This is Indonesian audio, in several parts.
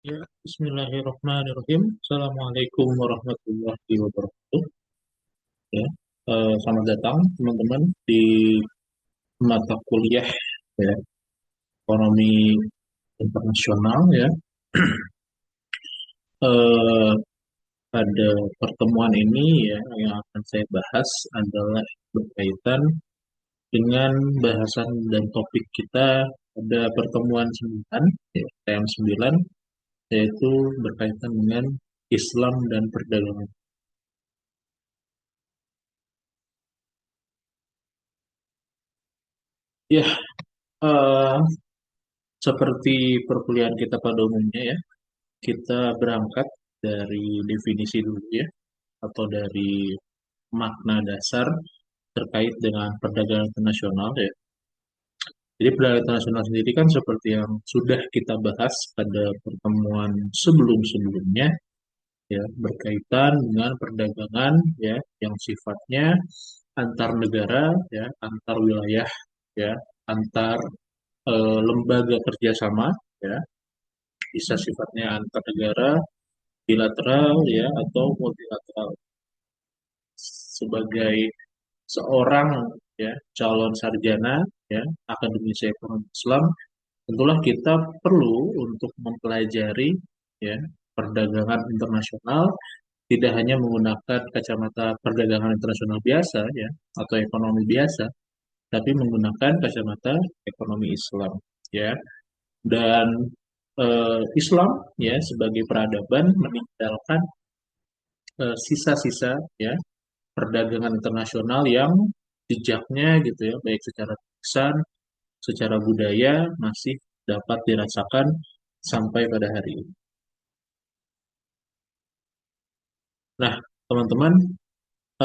Ya, Bismillahirrahmanirrahim. Assalamualaikum warahmatullahi wabarakatuh. Ya, selamat datang teman-teman di mata kuliah ya, ekonomi internasional ya. Eh, Pada pertemuan ini ya yang akan saya bahas adalah berkaitan dengan bahasan dan topik kita pada pertemuan 9 ya, TM9, yaitu berkaitan dengan Islam dan perdagangan. Ya, eh, seperti perkuliahan kita pada umumnya ya, kita berangkat dari definisi dulu ya, atau dari makna dasar terkait dengan perdagangan internasional ya. Jadi perdagangan internasional sendiri kan seperti yang sudah kita bahas pada pertemuan sebelum-sebelumnya ya, berkaitan dengan perdagangan ya yang sifatnya antar negara ya, antar wilayah ya, antar lembaga kerjasama ya, bisa sifatnya antar negara, bilateral ya atau multilateral. Sebagai seorang ya calon sarjana ya akademisi ekonomi Islam, tentulah kita perlu untuk mempelajari ya perdagangan internasional tidak hanya menggunakan kacamata perdagangan internasional biasa ya atau ekonomi biasa, tapi menggunakan kacamata ekonomi Islam ya. Dan Islam ya sebagai peradaban meninggalkan sisa-sisa ya perdagangan internasional yang jejaknya gitu ya, baik secara tulisan, secara budaya masih dapat dirasakan sampai pada hari ini. Nah, teman-teman,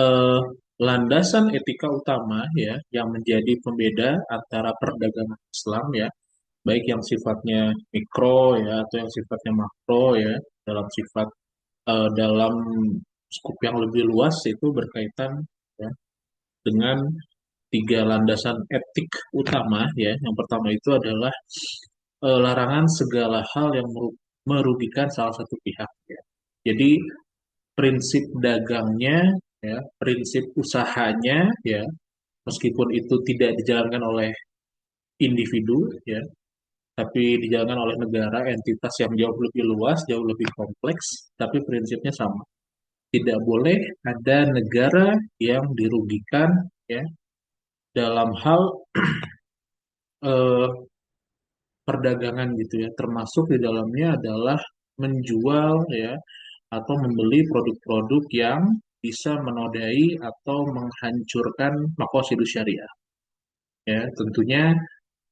eh, landasan etika utama ya yang menjadi pembeda antara perdagangan Islam ya, baik yang sifatnya mikro ya atau yang sifatnya makro ya, dalam sifat dalam skup yang lebih luas itu berkaitan ya dengan tiga landasan etik utama ya. Yang pertama itu adalah larangan segala hal yang merugikan salah satu pihak ya. Jadi prinsip dagangnya ya, prinsip usahanya ya, meskipun itu tidak dijalankan oleh individu ya, tapi dijalankan oleh negara, entitas yang jauh lebih luas, jauh lebih kompleks, tapi prinsipnya sama. Tidak boleh ada negara yang dirugikan ya dalam hal eh, perdagangan gitu ya, termasuk di dalamnya adalah menjual ya atau membeli produk-produk yang bisa menodai atau menghancurkan maqasidus syariah. Ya, tentunya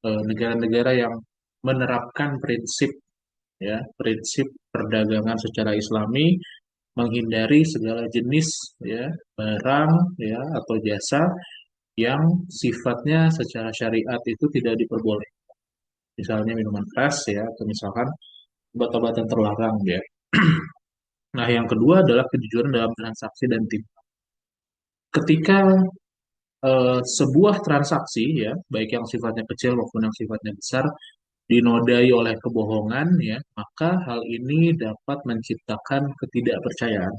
negara-negara yang menerapkan prinsip ya, prinsip perdagangan secara Islami menghindari segala jenis ya barang ya atau jasa yang sifatnya secara syariat itu tidak diperbolehkan. Misalnya minuman keras ya atau misalkan obat-obatan terlarang ya. Nah, yang kedua adalah kejujuran dalam transaksi dan timah. Ketika sebuah transaksi ya, baik yang sifatnya kecil maupun yang sifatnya besar, dinodai oleh kebohongan ya, maka hal ini dapat menciptakan ketidakpercayaan.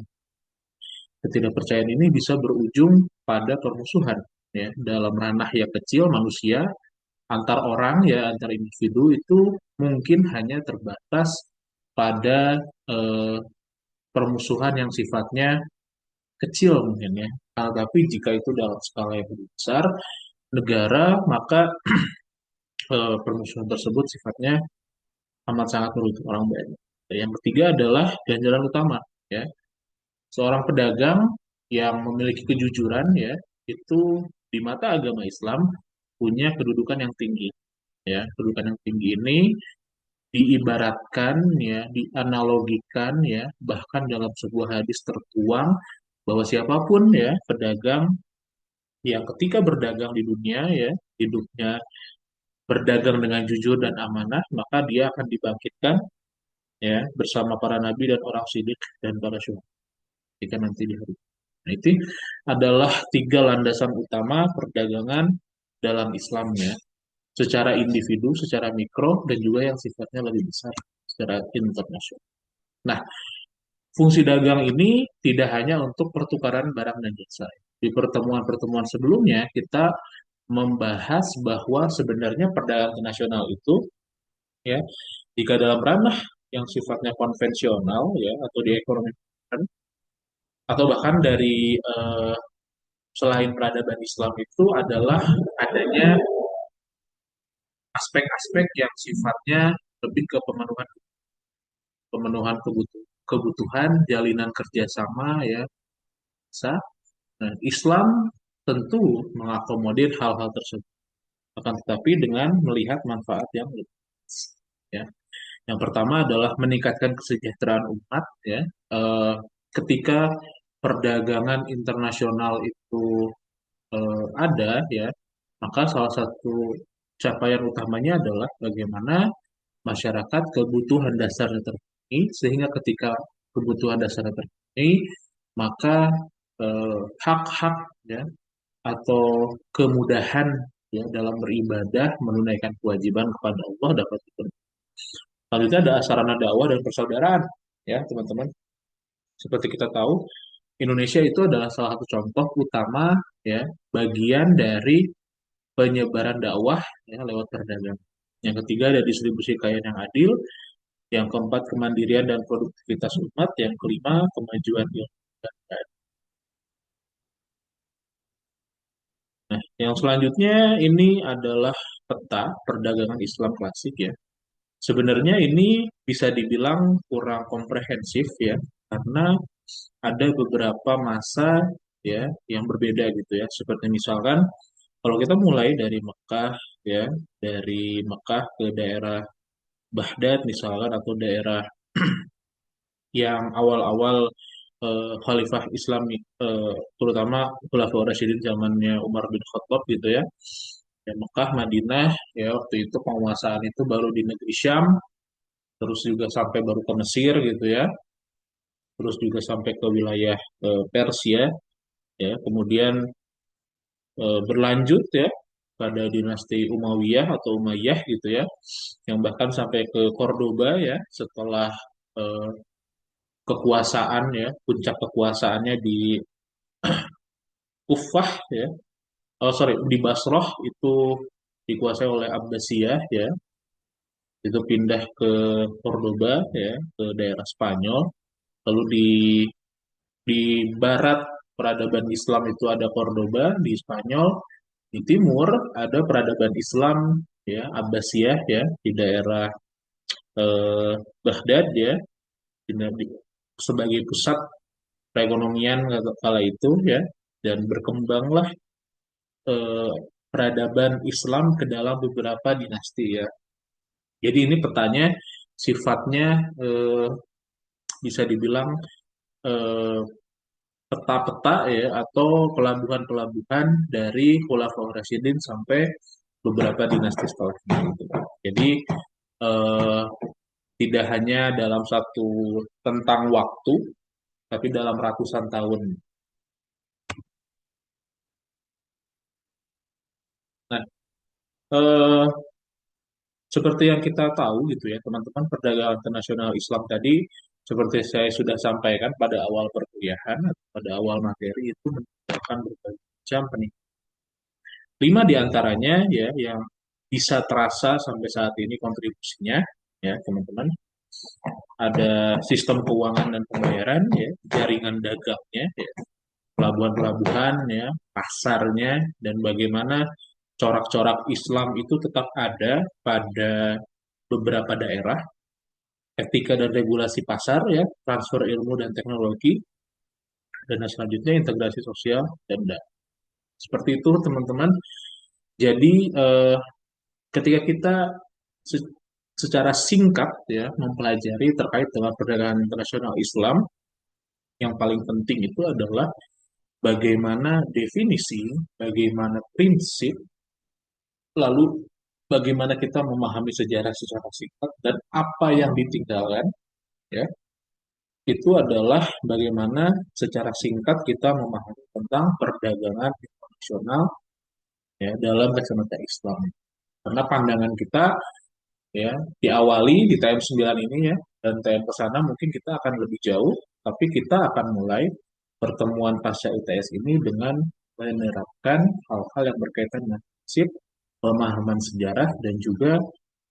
Ketidakpercayaan ini bisa berujung pada permusuhan ya, dalam ranah yang kecil manusia antar orang ya, antar individu itu mungkin hanya terbatas pada eh, permusuhan yang sifatnya kecil mungkin ya. Tapi jika itu dalam skala yang lebih besar, negara, maka permusuhan tersebut sifatnya amat sangat merugikan orang banyak. Dan yang ketiga adalah ganjaran utama, ya. Seorang pedagang yang memiliki kejujuran, ya, itu di mata agama Islam punya kedudukan yang tinggi, ya. Kedudukan yang tinggi ini diibaratkan, ya, dianalogikan, ya, bahkan dalam sebuah hadis tertuang bahwa siapapun, ya, pedagang yang ketika berdagang di dunia, ya, hidupnya berdagang dengan jujur dan amanah, maka dia akan dibangkitkan ya bersama para nabi dan orang sidik dan para syuhada jika nanti di hari. Nah, itu adalah tiga landasan utama perdagangan dalam Islam ya, secara individu, secara mikro dan juga yang sifatnya lebih besar. secara internasional. Nah, fungsi dagang ini tidak hanya untuk pertukaran barang dan jasa. Di pertemuan-pertemuan sebelumnya, kita membahas bahwa sebenarnya perdagangan internasional itu, ya, jika dalam ranah yang sifatnya konvensional, ya, atau di ekonomi modern, atau bahkan dari selain peradaban Islam itu adalah adanya aspek-aspek yang sifatnya lebih ke pemenuhan pemenuhan kebutuhan, jalinan kerjasama, ya, bisa. Nah, Islam tentu mengakomodir hal-hal tersebut, akan tetapi dengan melihat manfaat yang lebih luas, ya. Yang pertama adalah meningkatkan kesejahteraan umat, ya. Eh, Ketika perdagangan internasional itu ada, ya, maka salah satu capaian utamanya adalah bagaimana masyarakat kebutuhan dasarnya terpenuhi, sehingga ketika kebutuhan dasarnya terpenuhi, maka hak-hak, ya, atau kemudahan, ya, dalam beribadah menunaikan kewajiban kepada Allah dapat dipenuhi. Selanjutnya ada sarana dakwah dan persaudaraan, ya teman-teman. Seperti kita tahu, Indonesia itu adalah salah satu contoh utama, ya, bagian dari penyebaran dakwah, ya, lewat perdagangan. Yang ketiga ada distribusi kekayaan yang adil. Yang keempat kemandirian dan produktivitas umat. Yang kelima kemajuan ilmu dan budaya. Nah, yang selanjutnya ini adalah peta perdagangan Islam klasik, ya. Sebenarnya ini bisa dibilang kurang komprehensif, ya, karena ada beberapa masa, ya, yang berbeda gitu, ya. Seperti misalkan kalau kita mulai dari Mekah, ya, dari Mekah ke daerah Baghdad misalkan, atau daerah yang awal-awal Khalifah Islam, terutama Khulafaur Rasyidin zamannya Umar bin Khattab gitu, ya. Ya, Mekah, Madinah, ya, waktu itu penguasaan itu baru di negeri Syam, terus juga sampai baru ke Mesir gitu, ya. Terus juga sampai ke wilayah Persia, ya. Kemudian berlanjut, ya, pada dinasti Umayyah atau Umayyah gitu, ya. Yang bahkan sampai ke Cordoba, ya, setelah eh, kekuasaan, ya, puncak kekuasaannya di Kufah, ya. Oh, sorry, di Basroh itu dikuasai oleh Abbasiyah, ya. Itu pindah ke Cordoba, ya, ke daerah Spanyol. Lalu di barat peradaban Islam itu ada Cordoba di Spanyol. Di timur ada peradaban Islam, ya, Abbasiyah, ya, di daerah eh, Baghdad, ya, di- sebagai pusat perekonomian kala itu, ya. Dan berkembanglah eh, peradaban Islam ke dalam beberapa dinasti, ya. Jadi ini petanya sifatnya eh, bisa dibilang eh, peta-peta, ya, atau pelabuhan-pelabuhan dari Khulafaur Rasyidin sampai beberapa dinasti setelahnya gitu. Jadi eh, tidak hanya dalam satu tentang waktu, tapi dalam ratusan tahun. Nah, eh, seperti yang kita tahu gitu, ya teman-teman, perdagangan internasional Islam tadi seperti saya sudah sampaikan pada awal perkuliahan atau pada awal materi itu menyebabkan berbagai macam peningkatan. Lima diantaranya, ya, yang bisa terasa sampai saat ini kontribusinya, ya teman-teman, ada sistem keuangan dan pembayaran, ya, jaringan dagangnya, ya, pelabuhan-pelabuhan, ya, pasarnya, dan bagaimana corak-corak Islam itu tetap ada pada beberapa daerah, etika dan regulasi pasar, ya, transfer ilmu dan teknologi, dan selanjutnya integrasi sosial dan data. Seperti itu, teman-teman. Jadi ketika kita se- secara singkat, ya, mempelajari terkait dengan perdagangan internasional Islam, yang paling penting itu adalah bagaimana definisi, bagaimana prinsip, lalu bagaimana kita memahami sejarah secara singkat, dan apa yang ditinggalkan, ya, itu adalah bagaimana secara singkat kita memahami tentang perdagangan internasional, ya, dalam kacamata Islam. Karena pandangan kita ya, diawali di TM9 ini ya, dan TM ke sana mungkin kita akan lebih jauh, tapi kita akan mulai pertemuan pasca ITS ini dengan menerapkan hal-hal yang berkaitan dengan prinsip, pemahaman sejarah, dan juga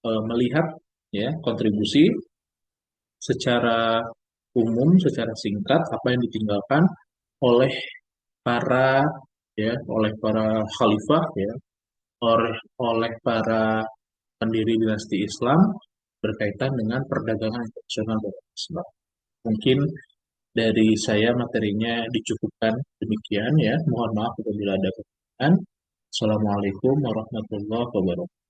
melihat ya kontribusi secara umum, secara singkat apa yang ditinggalkan oleh para oleh para khalifah ya, oleh para pendiri dinasti Islam berkaitan dengan perdagangan internasional dan Islam. Mungkin dari saya materinya dicukupkan demikian ya. Mohon maaf apabila ada kekurangan. Assalamualaikum warahmatullahi wabarakatuh.